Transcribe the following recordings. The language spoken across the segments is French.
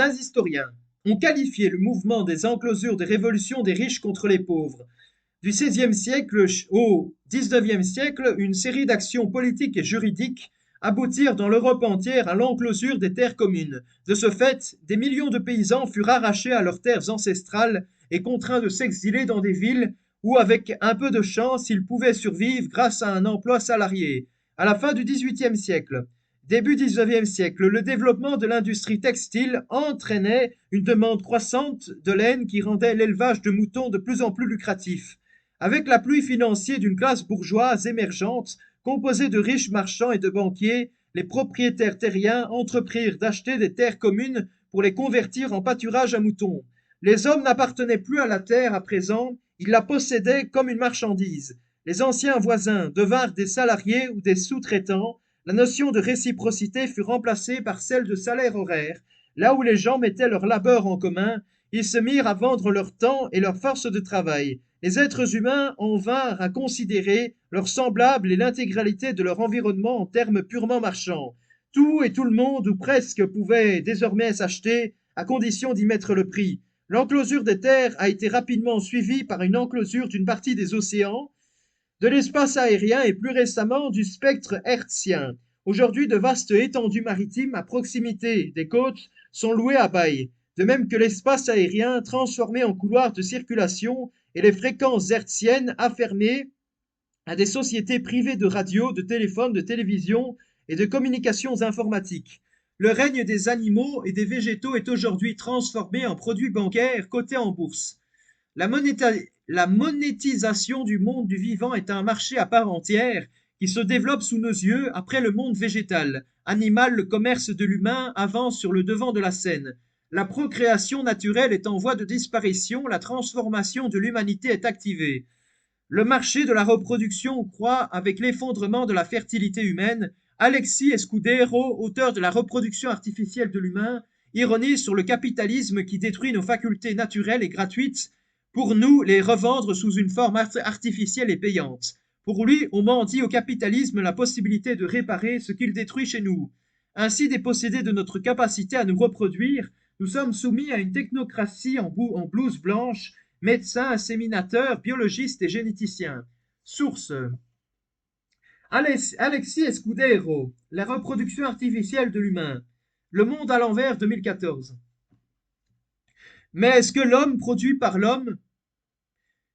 Certains historiens ont qualifié le mouvement des enclosures de révolution des riches contre les pauvres. Du XVIe siècle au XIXe siècle, une série d'actions politiques et juridiques aboutirent dans l'Europe entière à l'enclosure des terres communes. De ce fait, des millions de paysans furent arrachés à leurs terres ancestrales et contraints de s'exiler dans des villes où, avec un peu de chance, ils pouvaient survivre grâce à un emploi salarié. À la fin du XVIIIe siècle, début XIXe siècle, le développement de l'industrie textile entraînait une demande croissante de laine qui rendait l'élevage de moutons de plus en plus lucratif. Avec l'appui financier d'une classe bourgeoise émergente, composée de riches marchands et de banquiers, les propriétaires terriens entreprirent d'acheter des terres communes pour les convertir en pâturage à moutons. Les hommes n'appartenaient plus à la terre à présent, ils la possédaient comme une marchandise. Les anciens voisins devinrent des salariés ou des sous-traitants. La notion de réciprocité fut remplacée par celle de salaire horaire. Là où les gens mettaient leur labeur en commun, ils se mirent à vendre leur temps et leur force de travail. Les êtres humains en vinrent à considérer leurs semblables et l'intégralité de leur environnement en termes purement marchands. Tout et tout le monde, ou presque, pouvait désormais s'acheter, à condition d'y mettre le prix. L'enclosure des terres a été rapidement suivie par une enclosure d'une partie des océans, de l'espace aérien et plus récemment du spectre hertzien. Aujourd'hui, de vastes étendues maritimes à proximité des côtes sont louées à bail, de même que l'espace aérien transformé en couloir de circulation et les fréquences hertziennes affermées à des sociétés privées de radio, de téléphone, de télévision et de communications informatiques. Le règne des animaux et des végétaux est aujourd'hui transformé en produits bancaires cotés en bourse. La, la monétisation du monde du vivant est un marché à part entière qui se développe sous nos yeux après le monde végétal. Animal, le commerce de l'humain avance sur le devant de la scène. La procréation naturelle est en voie de disparition, la transformation de l'humanité est activée. Le marché de la reproduction croît avec l'effondrement de la fertilité humaine. Alexis Escudero, auteur de La reproduction artificielle de l'humain, ironise sur le capitalisme qui détruit nos facultés naturelles et gratuites pour nous les revendre sous une forme artificielle et payante. Pour lui, on mendie au capitalisme la possibilité de réparer ce qu'il détruit chez nous. Ainsi dépossédés de notre capacité à nous reproduire, nous sommes soumis à une technocratie en blouse blanche, médecins, inséminateurs, biologistes et généticiens. Source Alexis Escudero, La reproduction artificielle de l'humain. Le monde à l'envers 2014. Mais est-ce que l'homme produit par l'homme?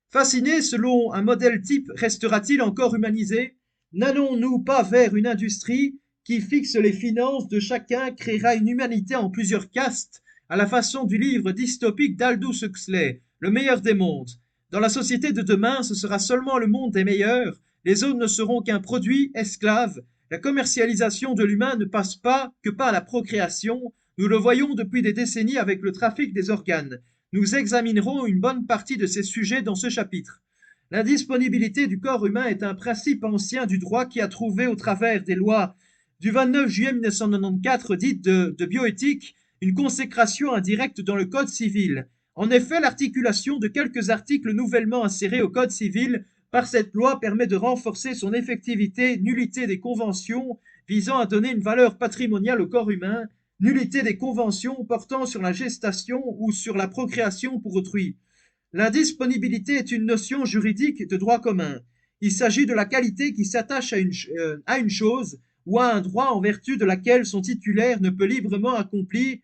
Fasciné selon un modèle type restera-t-il encore humanisé? N'allons-nous pas vers une industrie qui fixe les finances de chacun, créera une humanité en plusieurs castes, à la façon du livre dystopique d'Aldous Huxley, Le meilleur des mondes? Dans la société de demain, ce sera seulement le monde des meilleurs, les autres ne seront qu'un produit esclave. La commercialisation de l'humain ne passe pas que par la procréation, nous le voyons depuis des décennies avec le trafic des organes. Nous examinerons une bonne partie de ces sujets dans ce chapitre. L'indisponibilité du corps humain est un principe ancien du droit qui a trouvé au travers des lois du 29 juillet 1994 dites de bioéthique une consécration indirecte dans le Code civil. En effet, l'articulation de quelques articles nouvellement insérés au Code civil par cette loi permet de renforcer son effectivité, nullité des conventions visant à donner une valeur patrimoniale au corps humain, nullité des conventions portant sur la gestation ou sur la procréation pour autrui. L'indisponibilité est une notion juridique de droit commun. Il s'agit de la qualité qui s'attache à une chose ou à un droit en vertu de laquelle son titulaire ne peut librement accomplir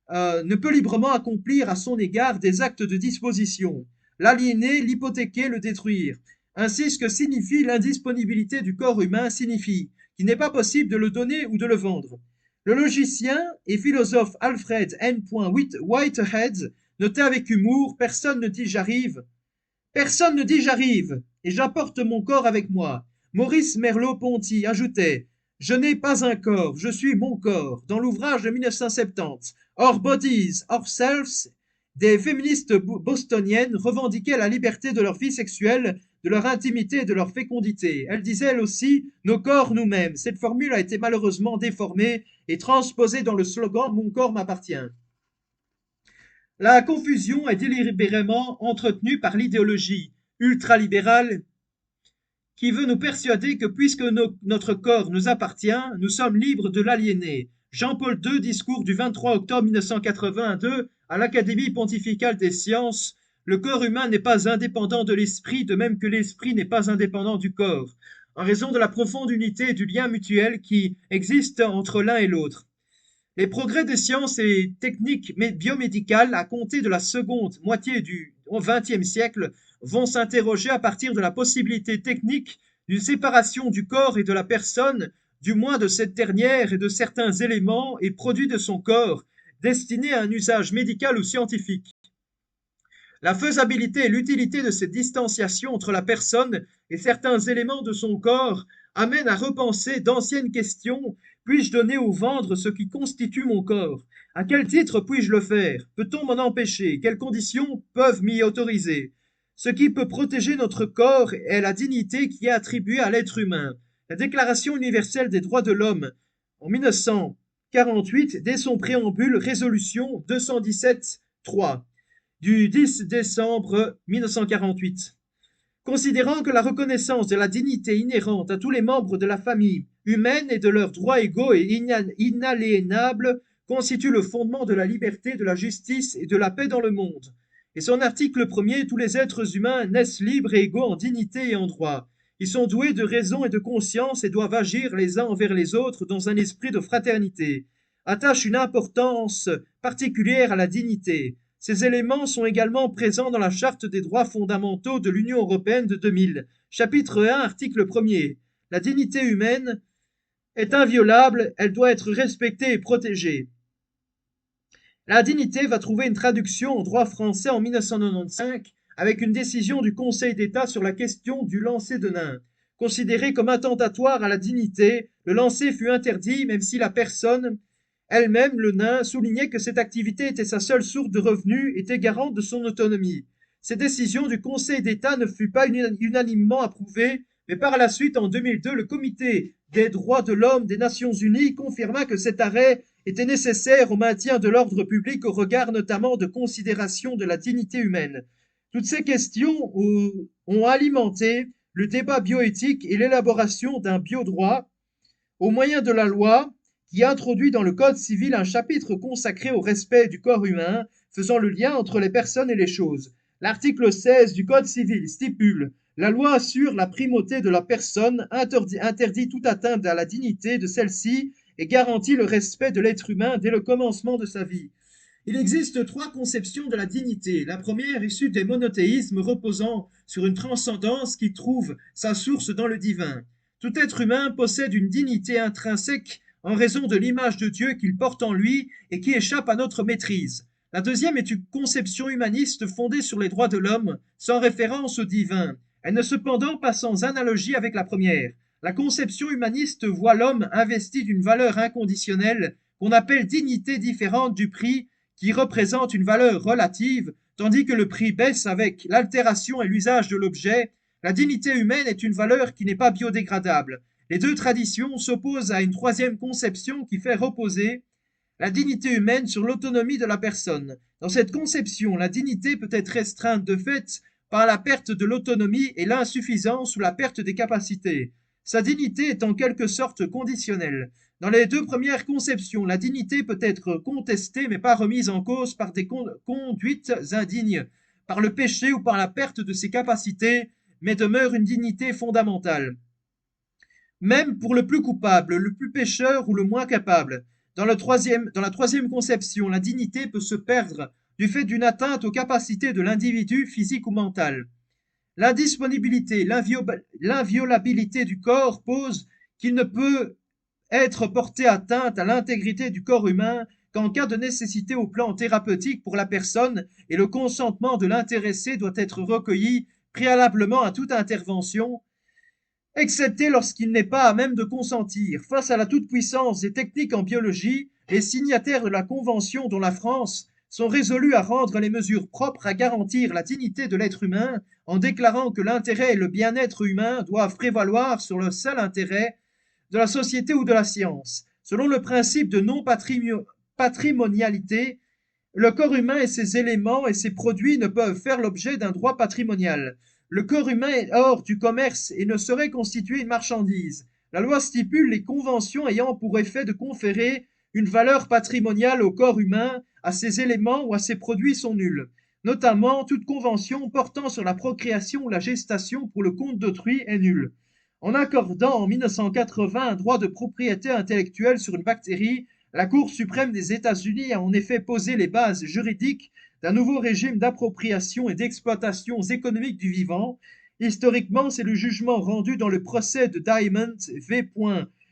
à son égard des actes de disposition, l'aliéner, l'hypothéquer, le détruire. Ainsi, ce que signifie l'indisponibilité du corps humain signifie qu'il n'est pas possible de le donner ou de le vendre. Le logicien et philosophe Alfred N. Whitehead notait avec humour: personne ne dit j'arrive. Personne ne dit j'arrive, et j'apporte mon corps avec moi. Maurice Merleau-Ponty ajoutait: je n'ai pas un corps, je suis mon corps, dans l'ouvrage de 1970. Our Bodies, Ourselves, des féministes bostoniennes revendiquaient la liberté de leur vie sexuelle, de leur intimité et de leur fécondité. Elles disaient elles aussi nos corps nous-mêmes. Cette formule a été malheureusement déformée et transposée dans le slogan Mon corps m'appartient. La confusion est délibérément entretenue par l'idéologie ultralibérale qui veut nous persuader que puisque notre corps nous appartient, nous sommes libres de l'aliéner. Jean-Paul II, discours du 23 octobre 1982 à l'Académie pontificale des sciences. Le corps humain n'est pas indépendant de l'esprit, de même que l'esprit n'est pas indépendant du corps, en raison de la profonde unité et du lien mutuel qui existe entre l'un et l'autre. Les progrès des sciences et techniques biomédicales à compter de la seconde moitié du XXe siècle vont s'interroger à partir de la possibilité technique d'une séparation du corps et de la personne, du moins de cette dernière et de certains éléments et produits de son corps, destinés à un usage médical ou scientifique. La faisabilité et l'utilité de cette distanciation entre la personne et certains éléments de son corps amènent à repenser d'anciennes questions. Puis-je donner ou vendre ce qui constitue mon corps? À quel titre puis-je le faire? Peut-on m'en empêcher? Quelles conditions peuvent m'y autoriser? Ce qui peut protéger notre corps est la dignité qui est attribuée à l'être humain. La Déclaration universelle des droits de l'homme en 1948, dès son préambule, résolution 217.3 du 10 décembre 1948. Considérant que la reconnaissance de la dignité inhérente à tous les membres de la famille humaine et de leurs droits égaux et inaliénables constitue le fondement de la liberté, de la justice et de la paix dans le monde. Et son article premier, tous les êtres humains naissent libres et égaux en dignité et en droit. Ils sont doués de raison et de conscience et doivent agir les uns envers les autres dans un esprit de fraternité. Attache une importance particulière à la dignité. Ces éléments sont également présents dans la Charte des droits fondamentaux de l'Union européenne de 2000, chapitre 1, article 1er. La dignité humaine est inviolable, elle doit être respectée et protégée. La dignité va trouver une traduction en droit français en 1995 avec une décision du Conseil d'État sur la question du lancer de nains. Considéré comme attentatoire à la dignité, le lancer fut interdit même si la personne elle-même, le nain, soulignait que cette activité était sa seule source de revenus, était garante de son autonomie. Cette décision du Conseil d'État ne fut pas unanimement approuvée, mais par la suite, en 2002, le Comité des droits de l'homme des Nations unies confirma que cet arrêt était nécessaire au maintien de l'ordre public au regard notamment de considération de la dignité humaine. Toutes ces questions ont alimenté le débat bioéthique et l'élaboration d'un biodroit au moyen de la loi qui introduit dans le Code civil un chapitre consacré au respect du corps humain, faisant le lien entre les personnes et les choses. L'article 16 du Code civil stipule: la loi assure la primauté de la personne, interdit toute atteinte à la dignité de celle-ci et garantit le respect de l'être humain dès le commencement de sa vie. Il existe trois conceptions de la dignité. La première, issue des monothéismes, reposant sur une transcendance qui trouve sa source dans le divin. Tout être humain possède une dignité intrinsèque en raison de l'image de Dieu qu'il porte en lui et qui échappe à notre maîtrise. La deuxième est une conception humaniste fondée sur les droits de l'homme, sans référence au divin. Elle n'est cependant pas sans analogie avec la première. La conception humaniste voit l'homme investi d'une valeur inconditionnelle qu'on appelle dignité différente du prix, qui représente une valeur relative, tandis que le prix baisse avec l'altération et l'usage de l'objet. La dignité humaine est une valeur qui n'est pas biodégradable. Les deux traditions s'opposent à une troisième conception qui fait reposer la dignité humaine sur l'autonomie de la personne. Dans cette conception, la dignité peut être restreinte de fait par la perte de l'autonomie et l'insuffisance ou la perte des capacités. Sa dignité est en quelque sorte conditionnelle. Dans les deux premières conceptions, la dignité peut être contestée mais pas remise en cause par des conduites indignes, par le péché ou par la perte de ses capacités, mais demeure une dignité fondamentale. Même pour le plus coupable, le plus pécheur ou le moins capable. Dans la troisième conception, la dignité peut se perdre du fait d'une atteinte aux capacités de l'individu physique ou mental. L'indisponibilité, l'inviolabilité du corps pose qu'il ne peut être porté atteinte à l'intégrité du corps humain qu'en cas de nécessité au plan thérapeutique pour la personne et le consentement de l'intéressé doit être recueilli préalablement à toute intervention, excepté lorsqu'il n'est pas à même de consentir. Face à la toute-puissance des techniques en biologie, les signataires de la Convention, dont la France, sont résolus à rendre les mesures propres à garantir la dignité de l'être humain en déclarant que l'intérêt et le bien-être humain doivent prévaloir sur le seul intérêt de la société ou de la science. Selon le principe de non-patrimonialité, le corps humain et ses éléments et ses produits ne peuvent faire l'objet d'un droit patrimonial. Le corps humain est hors du commerce et ne saurait constituer une marchandise. La loi stipule les conventions ayant pour effet de conférer une valeur patrimoniale au corps humain, à ses éléments ou à ses produits sont nulles. Notamment, toute convention portant sur la procréation ou la gestation pour le compte d'autrui est nulle. En accordant en 1980 un droit de propriété intellectuelle sur une bactérie, la Cour suprême des États-Unis a en effet posé les bases juridiques d'un nouveau régime d'appropriation et d'exploitation économique du vivant. Historiquement, c'est le jugement rendu dans le procès de Diamond v.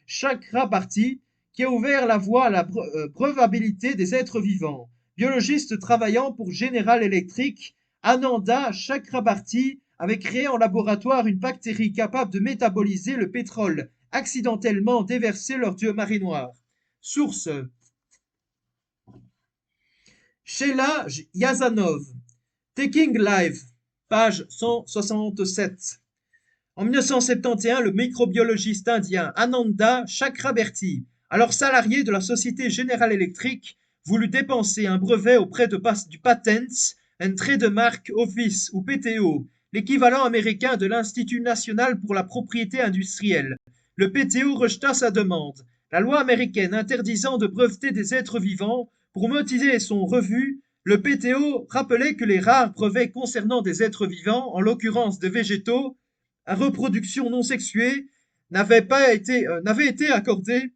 Chakrabarty qui a ouvert la voie à la breuvabilité des êtres vivants. Biologiste travaillant pour General Electric, Ananda Chakrabarty avait créé en laboratoire une bactérie capable de métaboliser le pétrole accidentellement déversé lors du marée noire. Source Sheila Yazanov, Taking Life, page 167. En 1971, le microbiologiste indien Ananda Chakrabarty, alors salarié de la société General Electric, voulut dépenser un brevet auprès du Patents and Trademark Office, ou PTO, l'équivalent américain de l'Institut national pour la propriété industrielle. Le PTO rejeta sa demande. La loi américaine interdisant de breveter des êtres vivants, pour motiver son refus, le PTO rappelait que les rares brevets concernant des êtres vivants, en l'occurrence des végétaux, à reproduction non sexuée, n'avaient été accordés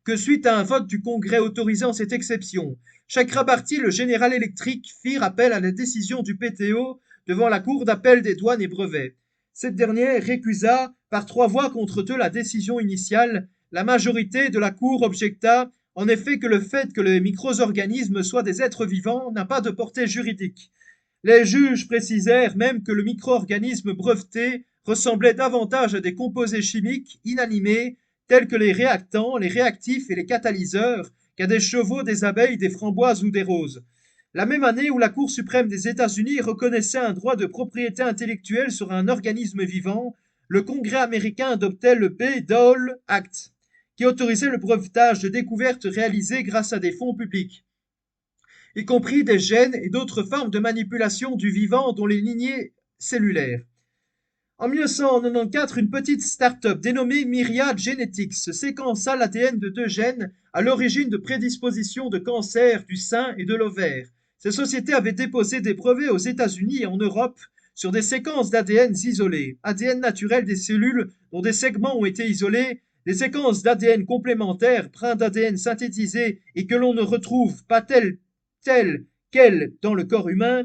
que suite à un vote du Congrès autorisant cette exception. Chakrabarty, le General Electric, fit appel à la décision du PTO devant la Cour d'appel des douanes et brevets. Cette dernière récusa par 3 voix contre 2 la décision initiale. La majorité de la Cour objecta en effet que le fait que les micro-organismes soient des êtres vivants n'a pas de portée juridique. Les juges précisèrent même que le micro-organisme breveté ressemblait davantage à des composés chimiques inanimés tels que les réactants, les réactifs et les catalyseurs qu'à des chevaux, des abeilles, des framboises ou des roses. La même année où la Cour suprême des États-Unis reconnaissait un droit de propriété intellectuelle sur un organisme vivant, le Congrès américain adoptait le Bayh-Dole Act, qui autorisait le brevetage de découvertes réalisées grâce à des fonds publics, y compris des gènes et d'autres formes de manipulation du vivant dont les lignées cellulaires. En 1994, une petite start-up dénommée Myriad Genetics séquença l'ADN de 2 gènes à l'origine de prédispositions de cancer du sein et de l'ovaire. Ces sociétés avaient déposé des brevets aux États-Unis et en Europe sur des séquences d'ADN isolées, ADN naturel des cellules dont des segments ont été isolés, des séquences d'ADN complémentaires, brins d'ADN synthétisés et que l'on ne retrouve pas telles quelles dans le corps humain,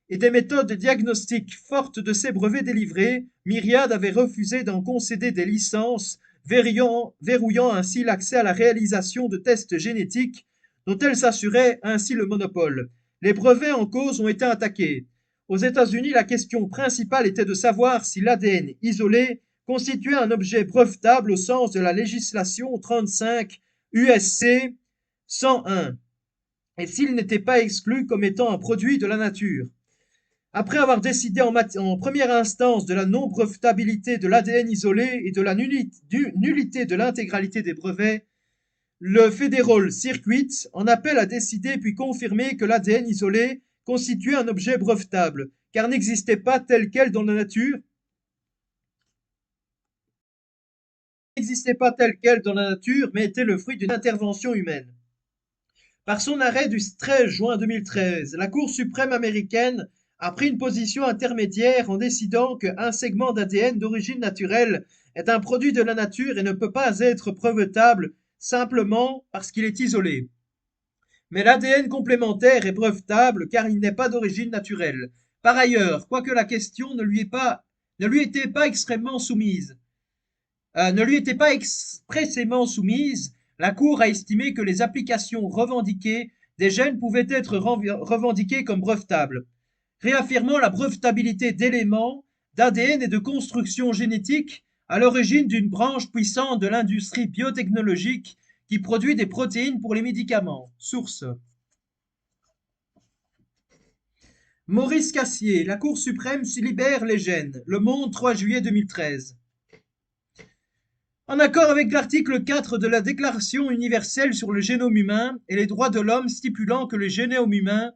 et des méthodes diagnostiques fortes de ces brevets délivrés, Myriad avait refusé d'en concéder des licences, verrouillant ainsi l'accès à la réalisation de tests génétiques dont elle s'assurait ainsi le monopole. Les brevets en cause ont été attaqués. Aux États-Unis, la question principale était de savoir si l'ADN isolé constituait un objet brevetable au sens de la législation 35 USC 101 et s'il n'était pas exclu comme étant un produit de la nature. Après avoir décidé en première instance de la non-brevetabilité de l'ADN isolé et de la nullité de l'intégralité des brevets, le Federal Circuit en appel a décidé puis confirmé que l'ADN isolé constituait un objet brevetable, car n'existait pas tel quel dans la nature, mais était le fruit d'une intervention humaine. Par son arrêt du 13 juin 2013, la Cour suprême américaine a pris une position intermédiaire en décidant qu'un segment d'ADN d'origine naturelle est un produit de la nature et ne peut pas être brevetable simplement parce qu'il est isolé. Mais l'ADN complémentaire est brevetable car il n'est pas d'origine naturelle. Par ailleurs, quoique la question ne lui était pas expressément soumise, la Cour a estimé que les applications revendiquées des gènes pouvaient être revendiquées comme brevetables, réaffirmant la brevetabilité d'éléments, d'ADN et de construction génétique à l'origine d'une branche puissante de l'industrie biotechnologique qui produit des protéines pour les médicaments. Source Maurice Cassier, la Cour suprême libère les gènes. Le Monde, 3 juillet 2013. En accord avec l'article 4 de la Déclaration universelle sur le génome humain et les droits de l'homme stipulant que le génome humain,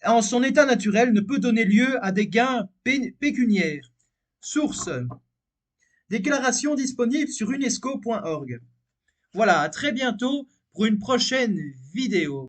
en son état naturel, ne peut donner lieu à des gains pécuniaires. Source Déclaration disponible sur unesco.org. Voilà, à très bientôt pour une prochaine vidéo.